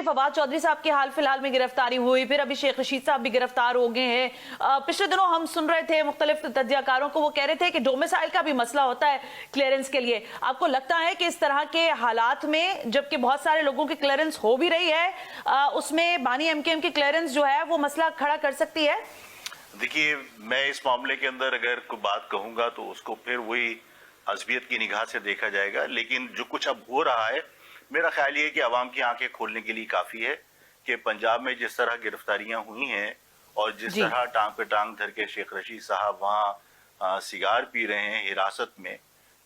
फवाद चौधरी साहब की हाल फिलहाल में गिरफ्तारी हुई, फिर अभी शेख रशीद साहब भी गिरफ्तार हो गए हैं। पिछले दिनों हम सुन रहे थे मुख्तलिफ तज्जियाकारों को, वो कह रहे थे कि डोमिसाइल का भी मसला होता है क्लियरेंस के लिए। आपको लगता है कि इस तरह के हालात में जबकि बहुत सारे लोगों की क्लियरेंस हो भी रही है, उसमें बानी एमकेएम की क्लियरेंस जो है वो मसला खड़ा कर सकती है? देखिए, मैं इस मामले के अंदर अगर कोई बात कहूंगा तो उसको फिर वही अज़बियत की निगाह से देखा जाएगा। लेकिन जो कुछ अब हो रहा है, मेरा ख्याल ये है कि आवाम की आंखें खोलने के लिए काफ़ी है कि पंजाब में जिस तरह गिरफ्तारियां हुई हैं और जिस तरह टांग पे टांग धर के शेख रशीद साहब वहाँ सिगार पी रहे हैं हिरासत में,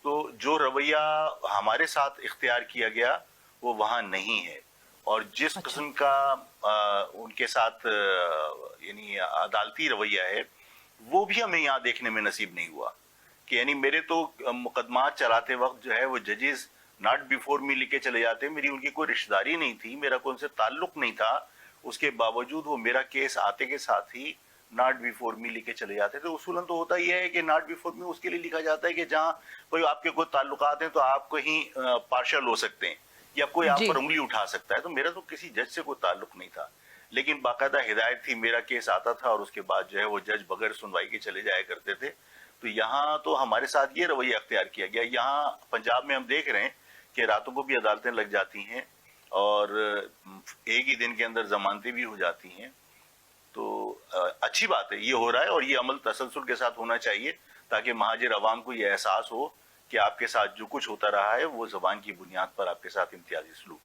तो जो रवैया हमारे साथ इख्तियार किया गया वो वहाँ नहीं है। और जिस किस्म का उनके साथ यानी अदालती रवैया है, वो भी हमें यहाँ देखने में नसीब नहीं हुआ। कि यानी मेरे तो मुकदमा चलाते वक्त जो है वो जजेस नॉट बिफोर मी लिखे चले जाते। मेरी उनकी कोई रिश्तेदारी नहीं थी, मेरा कोई उनसे ताल्लुक नहीं था, उसके बावजूद वो मेरा केस आते के साथ ही नॉट बिफोर मी लिखे चले जाते थे। उसूलन तो होता यह है कि नॉट बिफोर मी उसके लिए लिखा जाता है कि जहाँ कोई आपके कोई ताल्लुकात हैं तो आप कहीं पार्शल हो सकते हैं या कोई आप पर उंगली उठा सकता है। तो मेरा तो किसी जज से कोई ताल्लुक नहीं था, लेकिन बाकायदा हिदायत थी, मेरा केस आता था और उसके बाद जो है वो जज बगैर सुनवाई के चले जाया करते थे। तो यहाँ तो हमारे साथ ये रवैया अख्तियार किया गया। यहाँ पंजाब में हम देख रहे हैं कि रातों को भी अदालतें लग जाती हैं और एक ही दिन के अंदर जमानतें भी हो जाती हैं। तो अच्छी बात है, ये हो रहा है और ये अमल तसलसल के साथ होना चाहिए ताकि महाजिर अवाम को ये एहसास हो कि आपके साथ जो कुछ होता रहा है वो ज़बान की बुनियाद पर आपके साथ इम्तियाजी सलूक